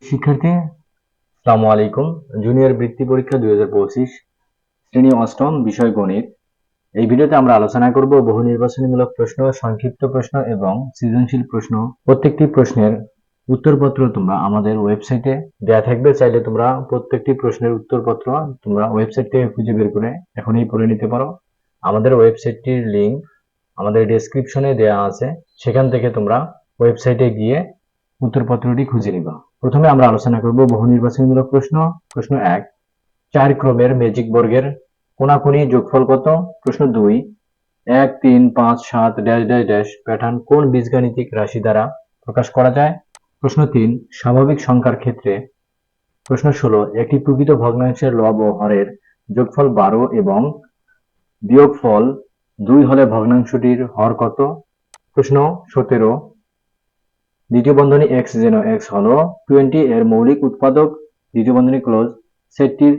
শিক্ষার্থী, আসসালামু আলাইকুম। জুনিয়র বৃত্তি পরীক্ষা 2025 শ্রেণী অষ্টম, বিষয় গণিত। এই ভিডিওতে আমরা আলোচনা করব বহু নির্বাচনীমূলক প্রশ্ন, সংক্ষিপ্ত প্রশ্ন এবং সৃজনশীল প্রশ্ন। প্রত্যেকটি প্রশ্নের উত্তরপত্র তোমরা আমাদের ওয়েবসাইটে দেয়া থাকবে। চাইলে তোমরা প্রত্যেকটি প্রশ্নের উত্তরপত্র তোমরা ওয়েবসাইট থেকে খুঁজে বের করে এখনই পড়ে নিতে পারো। আমাদের ওয়েবসাইটটির লিংক আমাদের ডেসক্রিপশনে দেয়া আছে, সেখান থেকে তোমরা ওয়েবসাইটে গিয়ে উত্তরপত্রটি খুঁজে নিবা। প্রথমে আমরা আলোচনা করব বহু নির্বাচনীমূলক প্রশ্ন। প্রশ্ন 1, 4 ক্রমের ম্যাজিক বর্গের কোনাকুনি যোগফল কত? প্রশ্ন 2, 1 3 5 7 ড্যাশ ড্যাশ ড্যাশ প্যাটার্ন কোন বীজগাণিতিক রাশি দ্বারা প্রকাশ করা যায়? প্রশ্ন 3, স্বাভাবিক সংখ্যার ক্ষেত্রে। প্রশ্ন 16, একটি প্রকৃত ভগ্নাংশের লব ও হরের যোগফল 12 এবং বিয়োগফল 2 হলে ভগ্নাংশটির হর কত? প্রশ্ন 17, দ্বিতীয় বন্ধনী x যেন x হলো 20 এর মৌলিক উৎপাদক দ্বিতীয় বন্ধনী ক্লোজ সেটটির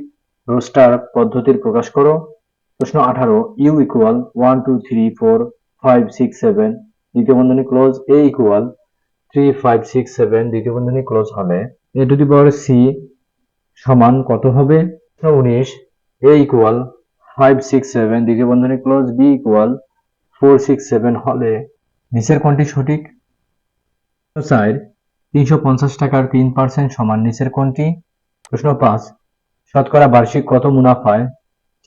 রোস্টার পদ্ধতির প্রকাশ করো। প্রশ্ন 18, u ইকুয়াল 1 2 3 4 5 6 7 দ্বিতীয় বন্ধনী ক্লোজ a ইকুয়াল 3 5 6 7 দ্বিতীয় বন্ধনী ক্লোজ হলে a to the power c সমান কত হবে? প্রশ্ন 19, a ইকুয়াল 5 6 7 দ্বিতীয় বন্ধনী ক্লোজ b ইকুয়াল 4 6 7 হলে নিচের কোনটি সঠিক? 4, 350 টাকার 3% সমান নিচের কোনটি? প্রশ্ন 5, শতকরা বার্ষিক কত মুনাফায়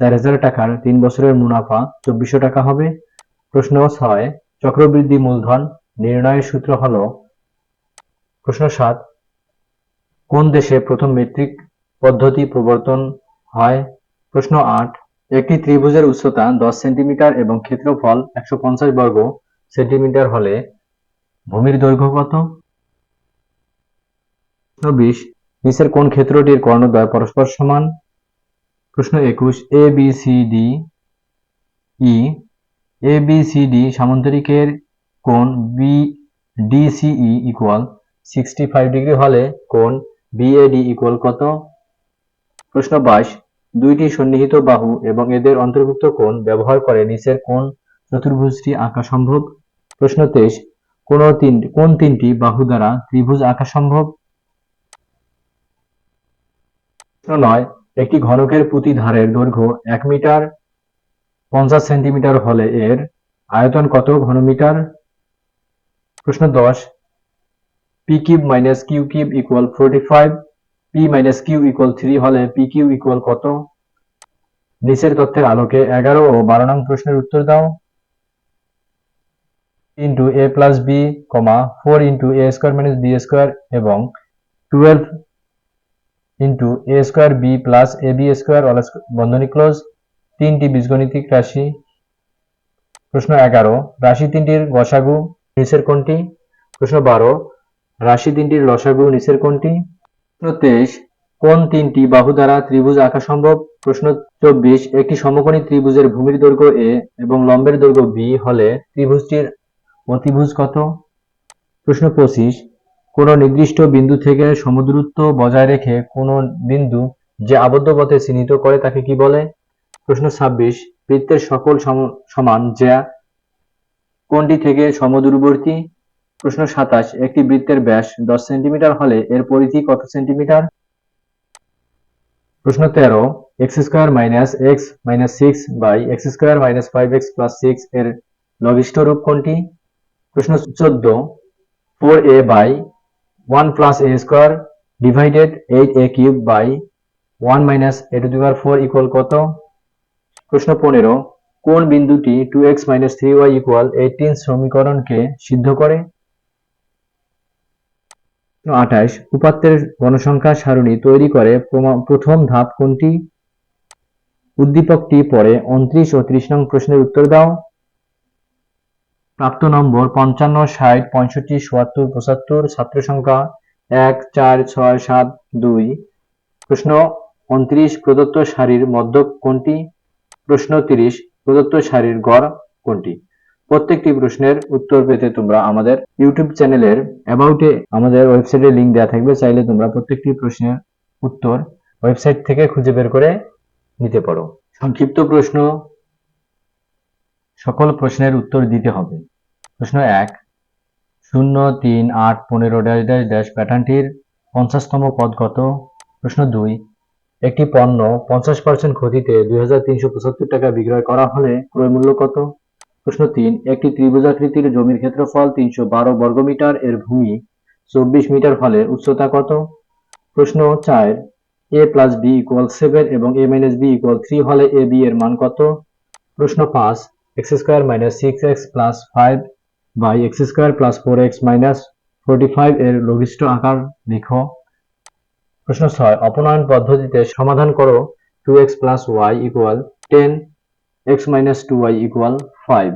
4000 টাকার 3 বছরের মুনাফা 2400 টাকা হবে? প্রশ্ন 6, চক্রবৃদ্ধি মূলধন নির্ণয়ের সূত্র হল? প্রশ্ন 7, কোন দেশে প্রথম মেট্রিক পদ্ধতি প্রবর্তন হয়? প্রশ্ন 8, একটি ত্রিভুজের উচ্চতা 10 সেন্টিমিটার এবং ক্ষেত্রফল 150 বর্গ সেন্টিমিটার হলে ভূমির দৈর্ঘ্য কত? প্রশ্ন 20, নিচের কোন ক্ষেত্রটির কর্ণদ্বয় পরস্পর সমান? প্রশ্ন 21, ABCD সামান্তরিকের কোণ BDCE ইকুয়াল 65 ডিগ্রি হলে কোণ BAD ইকুয়াল কত? প্রশ্ন 22, দুইটি সন্নিহিত বাহু এবং এদের অন্তর্ভুক্ত কোণ ব্যবহার করে নিচের কোন চতুর্ভুজটি আঁকা সম্ভব? প্রশ্ন 23, কোন তিনটি বাহু দ্বারা ত্রিভুজ আঁকা সম্ভব? প্রশ্ন 9, একটি ঘনকের প্রতি ধারের দৈর্ঘ্য 1 মিটার 50 সেন্টিমিটার হলে এর আয়তন কত ঘনমিটার? প্রশ্ন 10, p cube minus q cube equal 45, p minus q equal 3 হলে p কিউব ইকুয়াল কত? নিচের তথ্যের আলোকে 11 ও 12 নং প্রশ্নের উত্তর দাও। Into a plus b, 4 into a square minus b square এবং 12 into a square b plus ab square বন্ধনী ক্লোজ তিনটি বীজগণিতিক রাশি। প্রশ্ন 11, রাশি তিনটির গসাগু নিচের কোনটি? প্রশ্ন 12, রাশি তিনটির লসাগু নিচের কোনটি? প্রশ্ন 23, কোন তিনটি বাহু দ্বারা ত্রিভুজ আঁকা সম্ভব? প্রশ্ন 24, একটি সমকোণী ত্রিভুজের ভূমির দৈর্ঘ্য a এবং লম্বের দৈর্ঘ্য b হলে ত্রিভুজটির অতিভুজ কত? প্রশ্ন 25, কোন নির্দিষ্ট বিন্দু থেকে সমদূরত্ব বজায় রেখে কোন বিন্দু যে আবদ্ধ পথে চিহ্নিত করে তাকে কি বলে? প্রশ্ন 26, বৃত্তের সকল সমান যা কোনটি থেকে সমদূরবর্তী? প্রশ্ন 27, একটি বৃত্তের ব্যাস 10 সেন্টিমিটার হলে এর পরিধি কত সেন্টিমিটার? প্রশ্ন 13, x square minus x minus 6 by x square minus 5x plus 6 এর লঘিষ্ঠ রূপ কোনটি? প্রশ্ন 14, 4a by 1 plus a square divided 8a cube by 1 minus a to the power 4 equal কত? প্রশ্ন 15, কোন বিন্দুটি 2x মাইনাস 3y ইকুয়াল 18 সমীকরণকে সিদ্ধ করে? প্রশ্ন 28, উপাত্তের গণসংখ্যা সারণী তৈরি করে প্রথম ধাপ কোনটি? উদ্দীপকটি পরে 29 ও 30 নং প্রশ্নের উত্তর দাও। প্রাপ্ত নম্বর 55 60 65 77 75 ছাত্র সংখ্যা 1 4 6 7 2। প্রশ্ন 29, প্রদত্ত সারির মধ্যক কোনটি? প্রশ্ন 30, প্রদত্ত সারির গড় কোনটি? প্রত্যেকটি প্রশ্নের উত্তর পেতে তোমরা আমাদের ইউটিউব চ্যানেলের অ্যাবাউটে আমাদের ওয়েবসাইটের লিংক দেওয়া থাকবে। চাইলে তোমরা প্রত্যেকটি প্রশ্নের উত্তর ওয়েবসাইট থেকে খুঁজে বের করে নিতে পারো। সংক্ষিপ্ত প্রশ্ন, সকল প্রশ্নের উত্তর দিতে হবে। প্রশ্ন 1, 0 3 8 15 ড্যাশ ড্যাশ ড্যাশ প্যাটার্নটির 50তম পদ কত? প্রশ্ন 2, একটি পণ্য 50% ক্ষতিতে 2375 টাকা বিক্রয় করা হলে ক্রয় মূল্য কত? প্রশ্ন 3, একটি ত্রিভুজাকৃতির জমির ক্ষেত্রফল 312 বর্গমিটার, এর ভূমি 24 মিটার হলে উচ্চতা কত? প্রশ্ন 4, a plus b equals 7 এবং a minus b equals 3 হলে a b এর মান কত? প্রশ্ন 5, x square minus 6x plus 5 by x square plus 4x minus 45 এর লঘিষ্ঠ আকার লিখো। প্রশ্ন 6, অপনয়ন পদ্ধতিতে সমাধান করো 2x plus y equal 10, x minus 2y equal 5।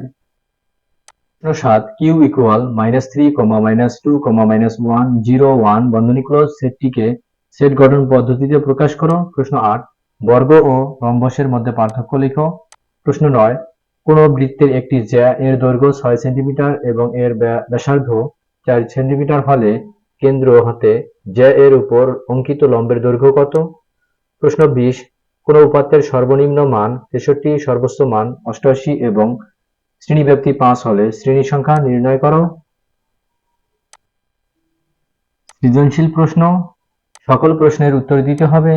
প্রশ্ন 7, q equal -3, -2, -1, 0, 1 বন্ধনী ক্লোজ সেটটিকে সেট গঠন পদ্ধতিতে প্রকাশ করো। প্রশ্ন 8, বর্গ ও রম্বসের মধ্যে পার্থক্য লিখো। প্রশ্ন 9, কোন বৃত্তের একটি জ্যা এর দৈর্ঘ্য 6 সেন্টিমিটার এবং এর ব্যাসার্ধ 4 সেন্টিমিটার হলে কেন্দ্র হতে জ্যা এর উপর অঙ্কিত লম্বের দৈর্ঘ্য কত? প্রশ্ন 20, কোন উপাত্তের সর্বনিম্ন মান 63, সর্বোচ্চ মান 88 এবং শ্রেণীব্যাপ্তি 5 হলে শ্রেণী সংখ্যা নির্ণয় করো। সৃজনশীল প্রশ্ন, সকল প্রশ্নের উত্তর দিতে হবে।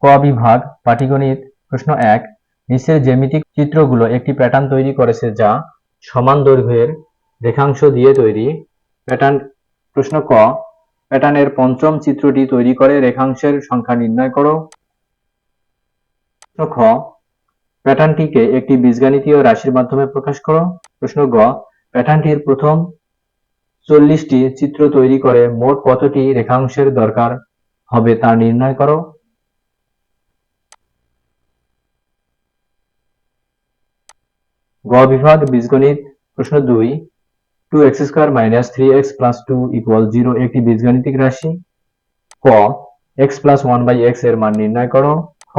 ক বিভাগ, পাটিগণিত। প্রশ্ন 1, নিচের জ্যামিতিক চিত্রগুলো একটি প্যাটার্ন তৈরি করেছে যা সমান দৈর্ঘ্যের রেখাংশ দিয়ে তৈরি। প্রশ্ন ক, প্যাটার্নের পঞ্চম চিত্রটি তৈরি করে রেখাংশের সংখ্যা নির্ণয় করো। প্রশ্ন খ, প্যাটার্নটিকে একটি বীজগাণিতীয় রাশির মাধ্যমে প্রকাশ করো। প্রশ্ন গ, প্যাটার্নটির প্রথম 40টি চিত্র তৈরি করে মোট কতটি রেখাংশের দরকার হবে তা নির্ণয় করো। গ বিভাগ, বীজগণিত। প্রশ্ন 2, 2x square minus 3x plus 2 equal 0 একটি বীজগাণিতিক রাশি। ক, x plus 1 by x এর মান নির্ণয় করো। খ,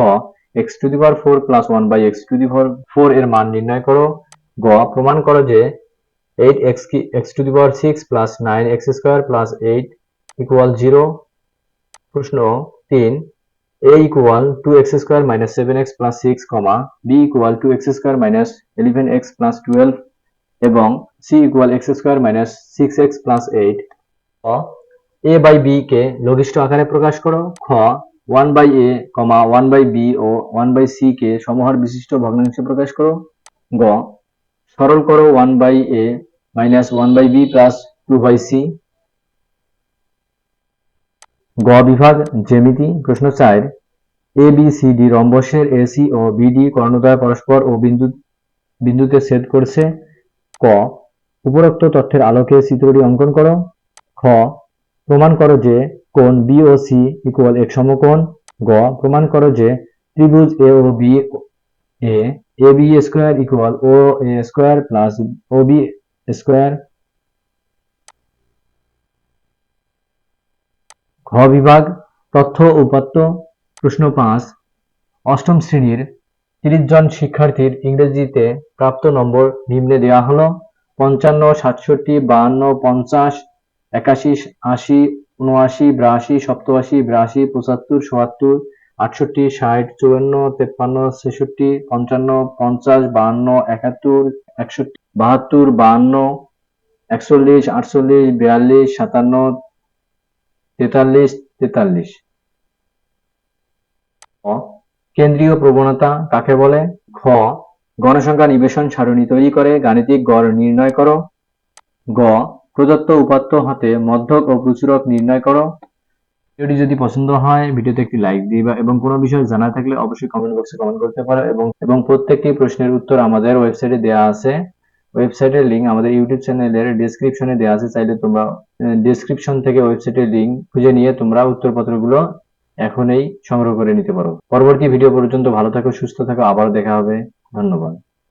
x to the power 4 plus 1 by x to the power 4 এর মান নির্ণয় করো। গ, প্রমাণ করো যে 8x to the power 6 plus 9x square plus 8 equal 0। প্রশ্ন 3, a equal 2x square minus 7x plus 6, b equal 2x square minus 11x plus 12 এবং c equal x square minus 6x plus 8। a by b কে লঘিষ্ঠ আকারে প্রকাশ করো। খ, 1 by a, 1 by b O 1 by c কে সমহর বিশিষ্ট ভগ্নাংশে প্রকাশ করো। গ, সরল করো 1 by a minus 1 by b plus 2 by c। গ বিভাগ, জ্যামিতি। প্রশ্ন 4, A B C D রম্বসের AC O BD কর্ণদ্বয় পরস্পর ও বিন্দুতে ছেদ করছে। ক, উপরোক্ত তথ্যের আলোকে চিত্রটি অঙ্কন করো। খ, প্রমাণ করো যে কোণ বি ও সি ইকুয়াল এক সমকোণ। গ, প্রমাণ করো যে ত্রিভুজ এ ও B A B square equal O A square plus O B square. ঘ বিভাগ, তথ্য উপাত্ত। প্রশ্ন 5, অষ্টম শ্রেণীর 30 জন শিক্ষার্থীর ইংরেজিতে প্রাপ্ত নম্বর নিম্নে দেওয়া হলো: 55, 67, 52, 50, 81, 80, 79, 82, 87, 82, 75, 77, 68, 60, 54, 53, 66, 55, 50, 52, 71, 61, 72, 52, 41, 48, 42, 57, 43, 43। কেন্দ্রীয় প্রবণতা কাকে বলে? খ, গণসংখ্যা নিবেশন সারণী তৈরি করে গাণিতিক গড় নির্ণয় করো। গ, প্রদত্ত উপাত্ত হতে মধ্যক ও প্রচুরক নির্ণয় করো। ভিডিওটি যদি পছন্দ হয় ভিডিওতে একটি লাইক দিবা এবং কোনো বিষয় জানা থাকলে অবশ্যই কমেন্ট বক্সে কমেন্ট করতে পারো এবং প্রত্যেকটি প্রশ্নের উত্তর আমাদের ওয়েবসাইটে দেওয়া আছে। ওয়েবসাইটের লিংক আমাদের ইউটিউব চ্যানেলের ডেসক্রিপশনে দেওয়া আছে, চাইলে তোমরা ডেসক্রিপশন থেকে ওয়েবসাইটের লিংক খুঁজে নিয়ে তোমরা উত্তরপত্রগুলো এখনই সংগ্রহ করে নিতে পারো। পরবর্তী ভিডিও পর্যন্ত ভালো থাকো, সুস্থ থাকো, আবার দেখা হবে। ধন্যবাদ।